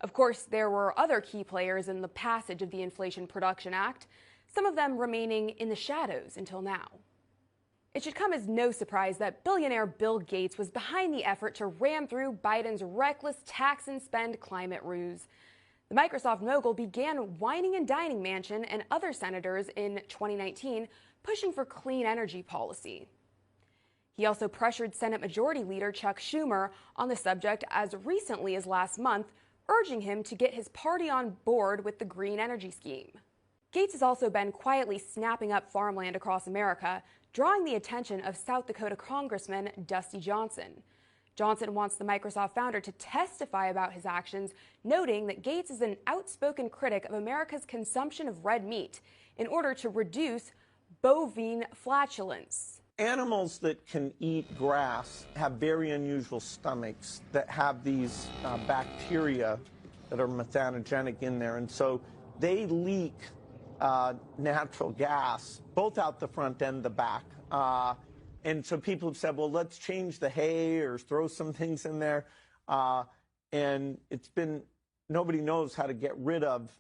Of course, there were other key players in the passage of the Inflation Production Act, some of them remaining in the shadows until now. It should come as no surprise that billionaire Bill Gates was behind the effort to ram through Biden's reckless tax and spend climate ruse. The Microsoft mogul began whining and dining Manchin and other senators in 2019, pushing for clean energy policy. He also pressured Senate Majority Leader Chuck Schumer on the subject as recently as last month, urging him to get his party on board with the green energy scheme. Gates has also been quietly snapping up farmland across America, drawing the attention of South Dakota Congressman Dusty Johnson. Johnson wants the Microsoft founder to testify about his actions, noting that Gates is an outspoken critic of America's consumption of red meat in order to reduce bovine flatulence. Animals that can eat grass have very unusual stomachs that have these bacteria that are methanogenic in there, and so they leak natural gas both out the front and the back. And so people have said, well, let's change the hay or throw some things in there. And nobody knows how to get rid of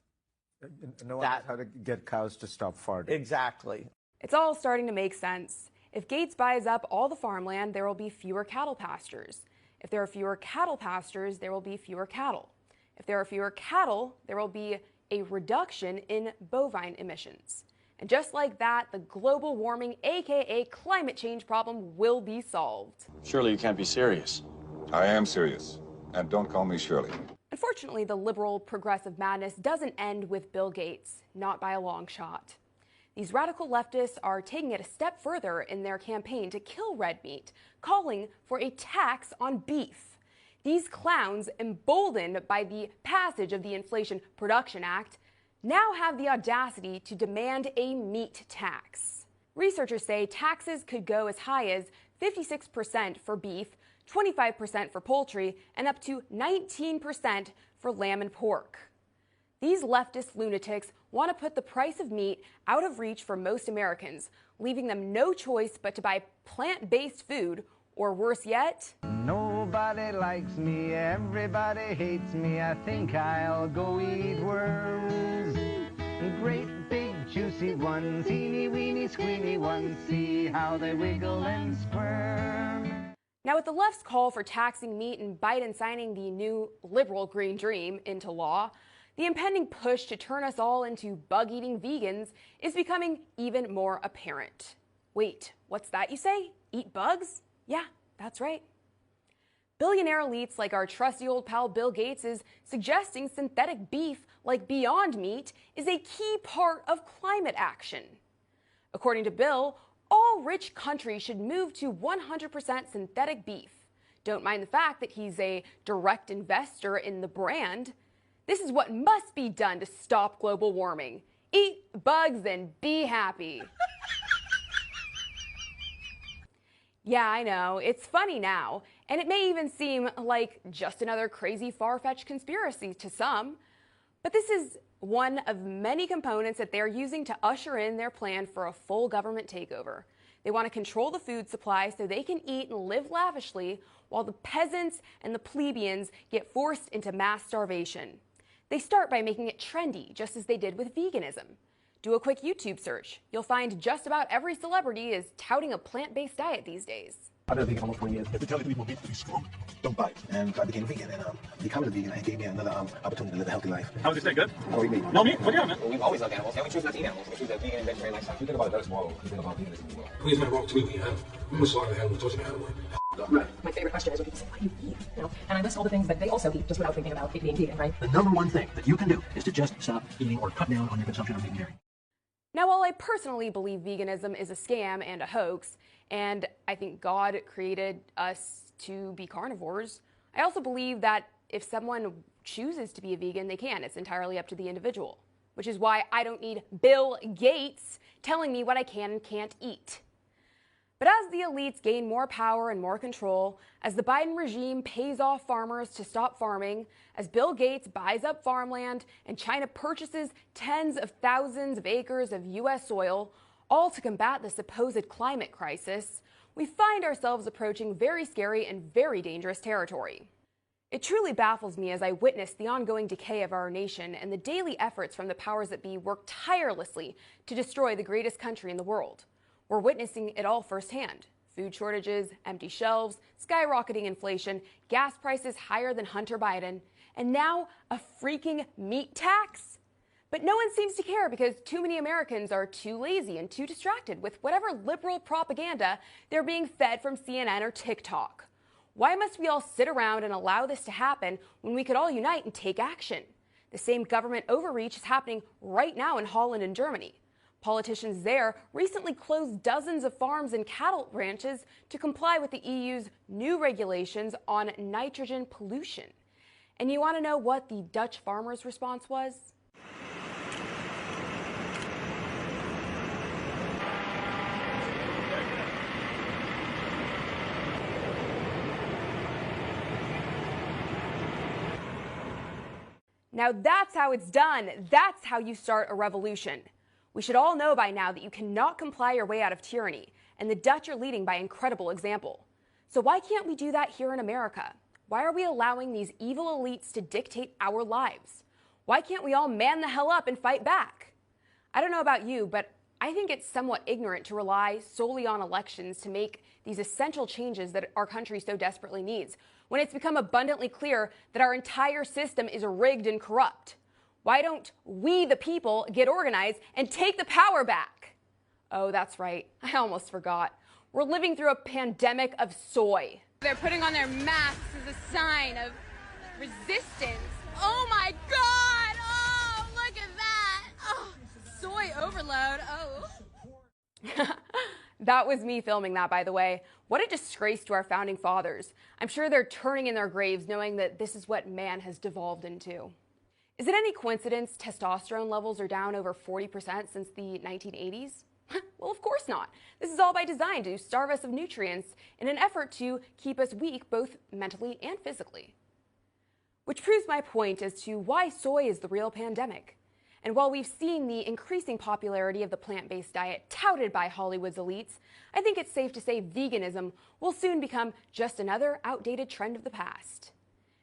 no one knows how to get cows to stop farting. Exactly. It's all starting to make sense. If Gates buys up all the farmland, there will be fewer cattle pastures. If there are fewer cattle pastures, there will be fewer cattle. If there are fewer cattle, there will be a reduction in bovine emissions. And just like that, the global warming, aka climate change problem, will be solved. Surely you can't be serious. I am serious. And don't call me Shirley. Unfortunately, the liberal progressive madness doesn't end with Bill Gates, not by a long shot. These radical leftists are taking it a step further in their campaign to kill red meat, calling for a tax on beef. These clowns, emboldened by the passage of the Inflation Production Act, now have the audacity to demand a meat tax. Researchers say taxes could go as high as 56% for beef, 25% for poultry, and up to 19% for lamb and pork. These leftist lunatics want to put the price of meat out of reach for most Americans, leaving them no choice but to buy plant-based food, or worse yet, nobody likes me, everybody hates me, I think I'll go eat worms. Great big juicy ones, teeny weeny squeamy ones, see how they wiggle and squirm. Now, with the left's call for taxing meat and Biden signing the new liberal green dream into law, the impending push to turn us all into bug-eating vegans is becoming even more apparent. Wait, what's that you say? Eat bugs? Yeah, that's right. Billionaire elites like our trusty old pal Bill Gates is suggesting synthetic beef like Beyond Meat is a key part of climate action. According to Bill, all rich countries should move to 100% synthetic beef. Don't mind the fact that he's a direct investor in the brand. This is what must be done to stop global warming. Eat bugs and be happy. Yeah, I know, it's funny now, and it may even seem like just another crazy far-fetched conspiracy to some, but this is one of many components that they're using to usher in their plan for a full government takeover. They want to control the food supply so they can eat and live lavishly while the peasants and the plebeians get forced into mass starvation. They start by making it trendy, just as they did with veganism. Do a quick YouTube search. You'll find just about every celebrity is touting a plant-based diet these days. I've been vegan for almost 20 years. If they tell you people to be strong, don't bite. And I became vegan, and becoming a vegan, it gave me another opportunity to live a healthy life. How does it stay good? No meat. No meat? What do you have, man? Well, we've always loved animals, and we choose not to eat animals. We choose a vegan and vegetarian lifestyle. If you think about it, that's moral. If you think about veganism as well. Please, man, wrong to me. We must slaughter the animal, torture the animal. Right. My favorite question is when people say, why do you eat? You know? And I list all the things that they also eat just without thinking about it being vegan, right? The number one thing that you can do is to just stop eating or cut down on your consumption of meat and dairy. Now, while I personally believe veganism is a scam and a hoax, and I think God created us to be carnivores, I also believe that if someone chooses to be a vegan, they can. It's entirely up to the individual, which is why I don't need Bill Gates telling me what I can and can't eat. But as the elites gain more power and more control, as the Biden regime pays off farmers to stop farming, as Bill Gates buys up farmland and China purchases tens of thousands of acres of U.S. soil, all to combat the supposed climate crisis, we find ourselves approaching very scary and very dangerous territory. It truly baffles me as I witness the ongoing decay of our nation and the daily efforts from the powers that be work tirelessly to destroy the greatest country in the world. We're witnessing it all firsthand. Food shortages, empty shelves, skyrocketing inflation, gas prices higher than Hunter Biden, and now a freaking meat tax? But no one seems to care because too many Americans are too lazy and too distracted with whatever liberal propaganda they're being fed from CNN or TikTok. Why must we all sit around and allow this to happen when we could all unite and take action? The same government overreach is happening right now in Holland and Germany. Politicians there recently closed dozens of farms and cattle ranches to comply with the EU's new regulations on nitrogen pollution. And you want to know what the Dutch farmers' response was? Now that's how it's done. That's how you start a revolution. We should all know by now that you cannot comply your way out of tyranny, and the Dutch are leading by incredible example. So why can't we do that here in America? Why are we allowing these evil elites to dictate our lives? Why can't we all man the hell up and fight back? I don't know about you, but I think it's somewhat ignorant to rely solely on elections to make these essential changes that our country so desperately needs, when it's become abundantly clear that our entire system is rigged and corrupt. Why don't we, the people, get organized and take the power back? Oh, that's right. I almost forgot. We're living through a pandemic of soy. They're putting on their masks as a sign of resistance. Oh my God! Oh, look at that! Oh, soy overload. Oh. That was me filming that, by the way. What a disgrace to our founding fathers. I'm sure they're turning in their graves knowing that this is what man has devolved into. Is it any coincidence testosterone levels are down over 40% since the 1980s? Well, of course not. This is all by design to starve us of nutrients in an effort to keep us weak both mentally and physically. Which proves my point as to why soy is the real pandemic. And while we've seen the increasing popularity of the plant-based diet touted by Hollywood's elites, I think it's safe to say veganism will soon become just another outdated trend of the past.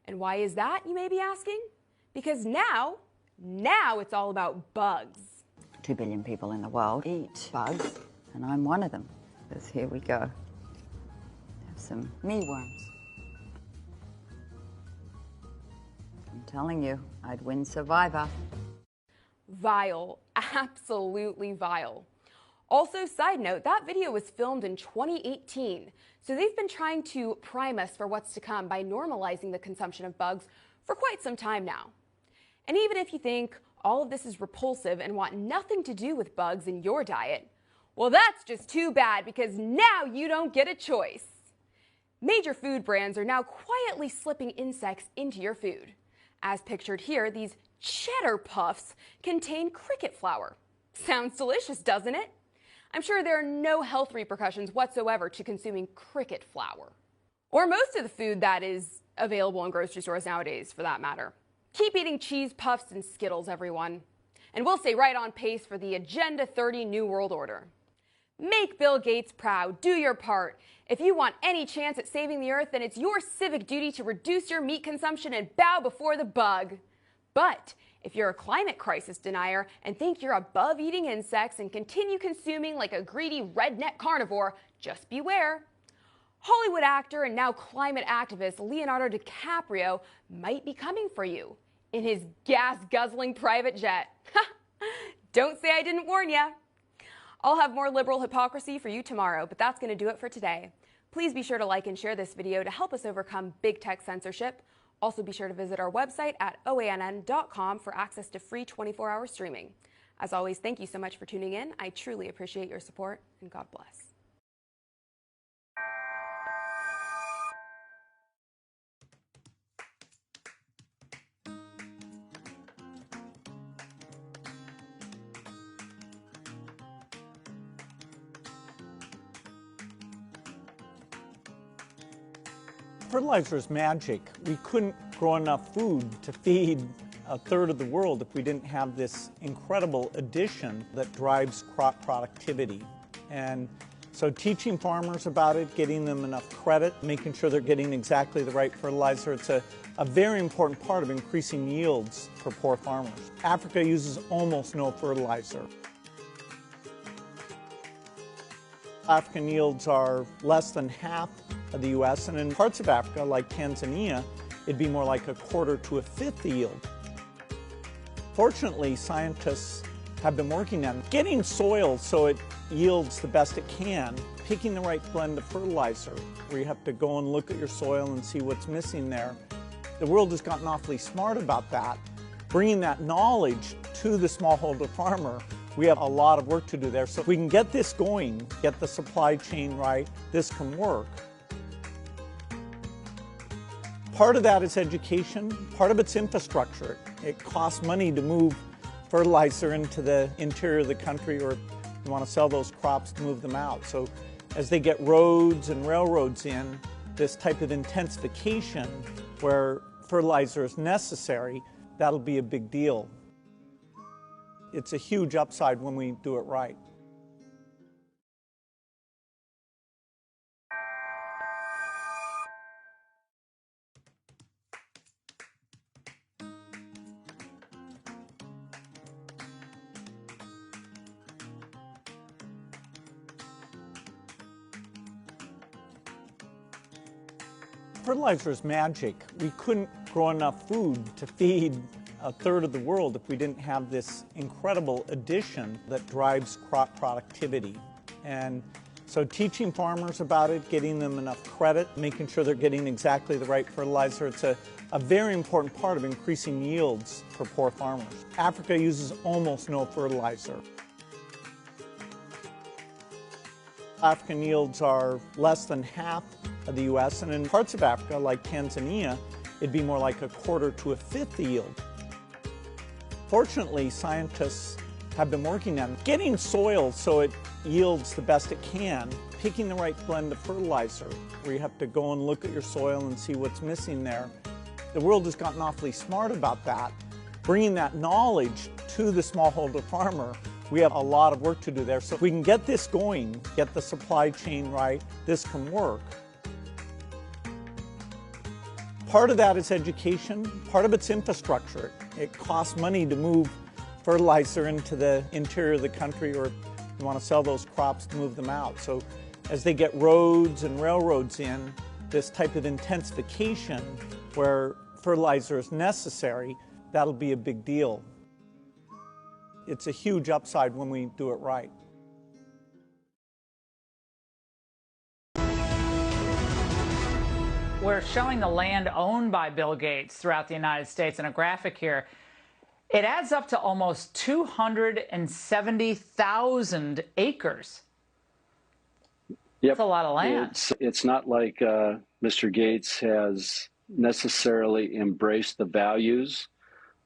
And why is that, you may be asking? Because now it's all about bugs. 2 billion people in the world eat bugs, and I'm one of them. Because here we go. Have some mealworms. I'm telling you, I'd win Survivor. Vile, absolutely vile. Also, side note, that video was filmed in 2018, so they've been trying to prime us for what's to come by normalizing the consumption of bugs for quite some time now. And even if you think all of this is repulsive and want nothing to do with bugs in your diet, well, that's just too bad because now you don't get a choice. Major food brands are now quietly slipping insects into your food. As pictured here, these cheddar puffs contain cricket flour. Sounds delicious, doesn't it? I'm sure there are no health repercussions whatsoever to consuming cricket flour. Or most of the food that is available in grocery stores nowadays, for that matter. Keep eating cheese puffs and Skittles, everyone. And we'll stay right on pace for the Agenda 30 New World Order. Make Bill Gates proud. Do your part. If you want any chance at saving the earth, then it's your civic duty to reduce your meat consumption and bow before the bug. But if you're a climate crisis denier and think you're above eating insects and continue consuming like a greedy redneck carnivore, just beware. Hollywood actor and now climate activist Leonardo DiCaprio might be coming for you in his gas-guzzling private jet. Don't say I didn't warn ya. I'll have more liberal hypocrisy for you tomorrow, but that's going to do it for today. Please be sure to like and share this video to help us overcome big tech censorship. Also be sure to visit our website at oann.com for access to free 24-hour streaming. As always, thank you so much for tuning in. I truly appreciate your support, and God bless. Fertilizer is magic. We couldn't grow enough food to feed a third of the world if we didn't have this incredible addition that drives crop productivity. And so teaching farmers about it, getting them enough credit, making sure they're getting exactly the right fertilizer, it's a very important part of increasing yields for poor farmers. Africa uses almost no fertilizer. African yields are less than half of the U.S., and in parts of Africa, like Tanzania, it'd be more like a quarter to a fifth the yield. Fortunately, scientists have been working on getting soil so it yields the best it can, picking the right blend of fertilizer, where you have to go and look at your soil and see what's missing there. The world has gotten awfully smart about that. Bringing that knowledge to the smallholder farmer, we have a lot of work to do there. So if we can get this going, get the supply chain right, this can work. Part of that is education, part of it's infrastructure. It costs money to move fertilizer into the interior of the country, or if you want to sell those crops, to move them out. So as they get roads and railroads in, this type of intensification where fertilizer is necessary, that'll be a big deal. It's a huge upside when we do it right. Fertilizer is magic. We couldn't grow enough food to feed a third of the world if we didn't have this incredible addition that drives crop productivity. And so teaching farmers about it, getting them enough credit, making sure they're getting exactly the right fertilizer, it's a very important part of increasing yields for poor farmers. Africa uses almost no fertilizer. African yields are less than half of the U.S., and in parts of Africa, like Tanzania, it'd be more like a quarter to a fifth the yield. Fortunately, scientists have been working on getting soil so it yields the best it can, picking the right blend of fertilizer, where you have to go and look at your soil and see what's missing there. The world has gotten awfully smart about that. Bringing that knowledge to the smallholder farmer, we have a lot of work to do there. So if we can get this going, get the supply chain right, this can work. Part of that is education, part of it's infrastructure. It costs money to move fertilizer into the interior of the country, or if you want to sell those crops, to move them out. So as they get roads and railroads in, this type of intensification where fertilizer is necessary, that'll be a big deal. It's a huge upside when we do it right. We're showing the land owned by Bill Gates throughout the United States in a graphic here. It adds up to almost 270,000 acres. Yep. That's a lot of land. It's not like Mr. Gates has necessarily embraced the values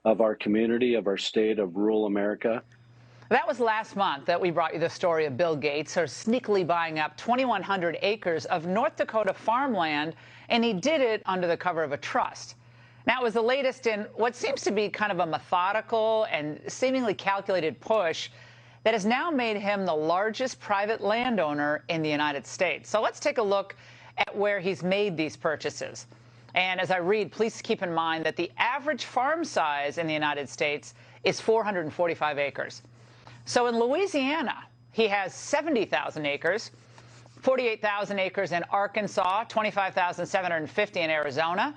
of our community, of our state, of rural America. That was last month that we brought you the story of Bill Gates sneakily buying up 2,100 acres of North Dakota farmland, and he did it under the cover of a trust. Now, it was the latest in what seems to be kind of a methodical and seemingly calculated push that has now made him the largest private landowner in the United States. So let's take a look at where he's made these purchases. And as I read, please keep in mind that the average farm size in the United States is 445 acres. So in Louisiana, he has 70,000 acres, 48,000 acres in Arkansas, 25,750 in Arizona,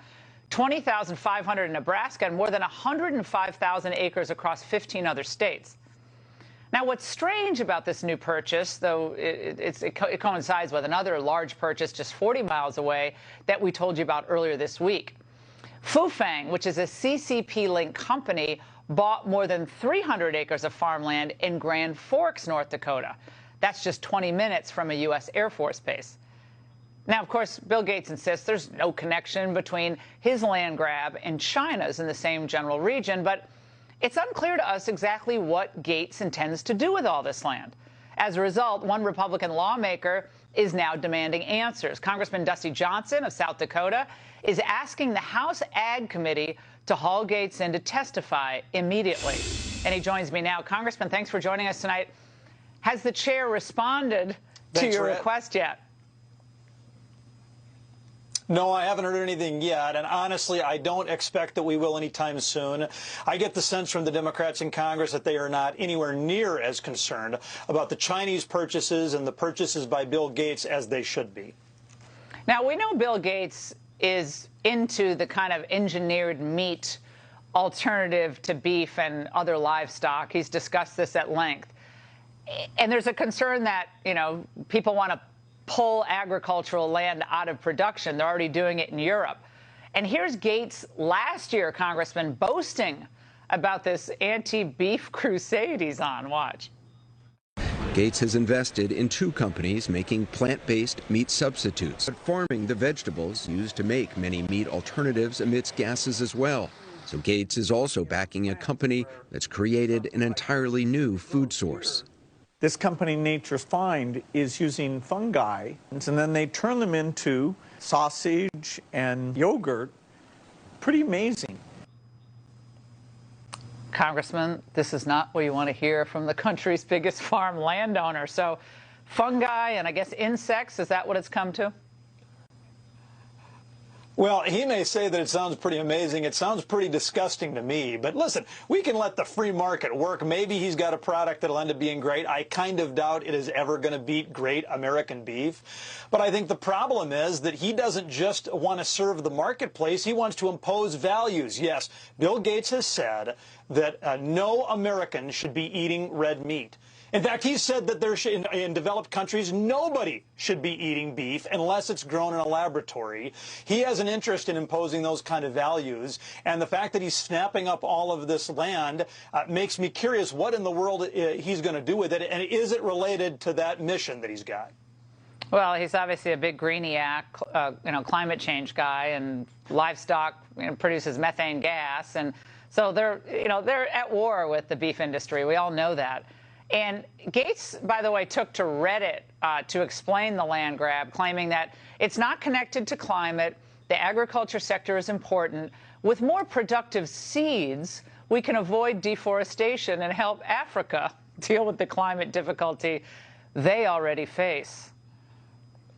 20,500 in Nebraska, and more than 105,000 acres across 15 other states. Now, what's strange about this new purchase, though it coincides with another large purchase just 40 miles away that we told you about earlier this week. Fufang, which is a CCP-linked company, bought more than 300 acres of farmland in Grand Forks, North Dakota. That's just 20 minutes from a U.S. Air Force base. Now, of course, Bill Gates insists there's no connection between his land grab and China's in the same general region, but it's unclear to us exactly what Gates intends to do with all this land. As a result, one Republican lawmaker is now demanding answers. Congressman Dusty Johnson of South Dakota is asking the House Ag Committee to haul Gates in to testify immediately. And he joins me now. Congressman, thanks for joining us tonight. Has the chair responded to your request yet? No, I haven't heard anything yet, and honestly, I don't expect that we will anytime soon. I get the sense from the Democrats in Congress that they are not anywhere near as concerned about the Chinese purchases and the purchases by Bill Gates as they should be. Now, we know Bill Gates is into the kind of engineered meat alternative to beef and other livestock. He's discussed this at length. And there's a concern that, you know, people want to pull agricultural land out of production. They're already doing it in Europe. And here's Gates last year, Congressman, boasting about this anti-beef crusade he's on. Watch. Gates has invested in 2 companies making plant-based meat substitutes, but farming the vegetables used to make many meat alternatives emits gases as well. So Gates is also backing a company that's created an entirely new food source. This company, Nature's Find, is using fungi, and then they turn them into sausage and yogurt. Pretty amazing. Congressman, this is not what you want to hear from the country's biggest farm landowner. So fungi and I guess insects, is that what it's come to? Well, he may say that it sounds pretty amazing. It sounds pretty disgusting to me. But listen, we can let the free market work. Maybe he's got a product that'll end up being great. I kind of doubt it is ever going to beat great American beef. But I think the problem is that he doesn't just want to serve the marketplace. He wants to impose values. Yes, Bill Gates has said that no American should be eating red meat. In fact, he said that in developed countries, nobody should be eating beef unless it's grown in a laboratory. He has an interest in imposing those kind of values. And the fact that he's snapping up all of this land makes me curious what in the world he's going to do with it. And is it related to that mission that he's got? Well, he's obviously a big greeniac, climate change guy, and livestock produces methane gas. And so they're at war with the beef industry. We all know that. And Gates, by the way, took to Reddit to explain the land grab, claiming that it's not connected to climate. The agriculture sector is important. With more productive seeds, we can avoid deforestation and help Africa deal with the climate difficulty they already face.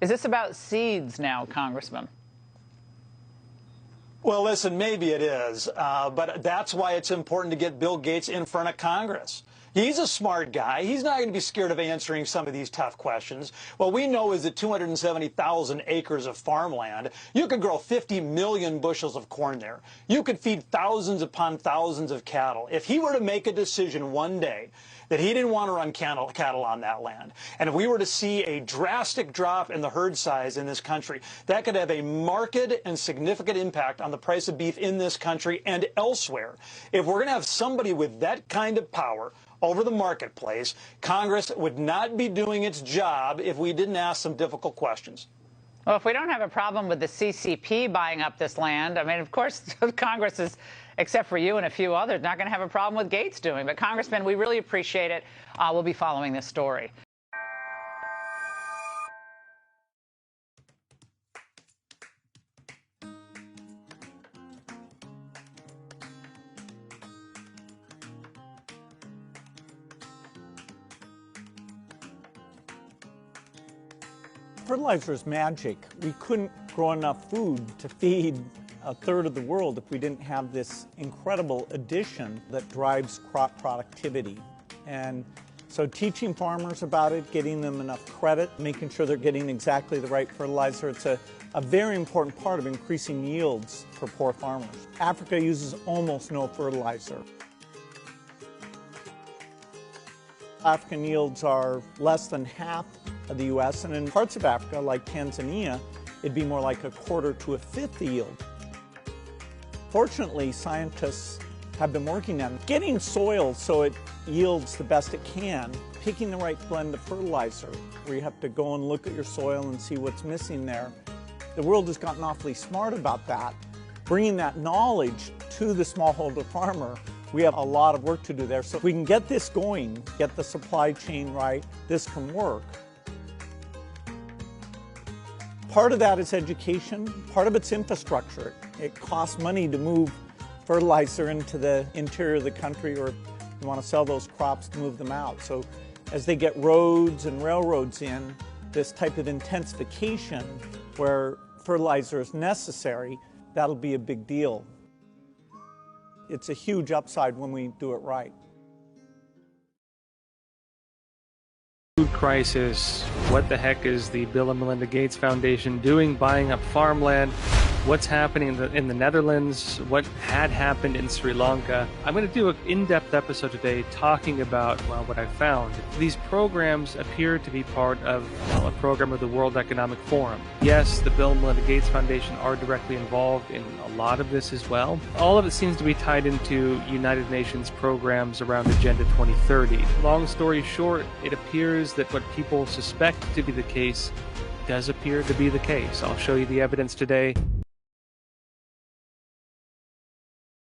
Is this about seeds now, Congressman? Well, listen, maybe it is, but that's why it's important to get Bill Gates in front of Congress. He's a smart guy. He's not going to be scared of answering some of these tough questions. What we know is that 270,000 acres of farmland, you could grow 50 million bushels of corn there. You could feed thousands upon thousands of cattle. If he were to make a decision one day that he didn't want to run cattle on that land, and if we were to see a drastic drop in the herd size in this country, that could have a marked and significant impact on the price of beef in this country and elsewhere. If we're going to have somebody with that kind of power over the marketplace, Congress would not be doing its job if we didn't ask some difficult questions. Well, if we don't have a problem with the CCP buying up this land, I mean, of course, Congress is, except for you and a few others, not going to have a problem with Gates doing. But, Congressman, we really appreciate it. We'll be following this story. Fertilizer is magic. We couldn't grow enough food to feed a third of the world if we didn't have this incredible addition that drives crop productivity. And so teaching farmers about it, getting them enough credit, making sure they're getting exactly the right fertilizer, it's a very important part of increasing yields for poor farmers. Africa uses almost no fertilizer. African yields are less than half of the U.S., and in parts of Africa, like Tanzania, it'd be more like a quarter to a fifth the yield. Fortunately, scientists have been working on getting soil so it yields the best it can, picking the right blend of fertilizer, where you have to go and look at your soil and see what's missing there. The world has gotten awfully smart about that. Bringing that knowledge to the smallholder farmer, we have a lot of work to do there. So if we can get this going, get the supply chain right, this can work. Part of that is education, part of it's infrastructure. It costs money to move fertilizer into the interior of the country, or you want to sell those crops to move them out. So as they get roads and railroads in, this type of intensification where fertilizer is necessary, that'll be a big deal. It's a huge upside when we do it right. Food crisis. What the heck is the Bill and Melinda Gates Foundation doing, buying up farmland? What's happening in the Netherlands? What had happened in Sri Lanka? I'm going to do an in-depth episode today talking about, well, what I found. These programs appear to be part of, well, a program of the World Economic Forum. Yes, the Bill and Melinda Gates Foundation are directly involved in a lot of this as well. All of it seems to be tied into United Nations programs around Agenda 2030. Long story short, it appears that what people suspect to be the case does appear to be the case. I'll show you the evidence today.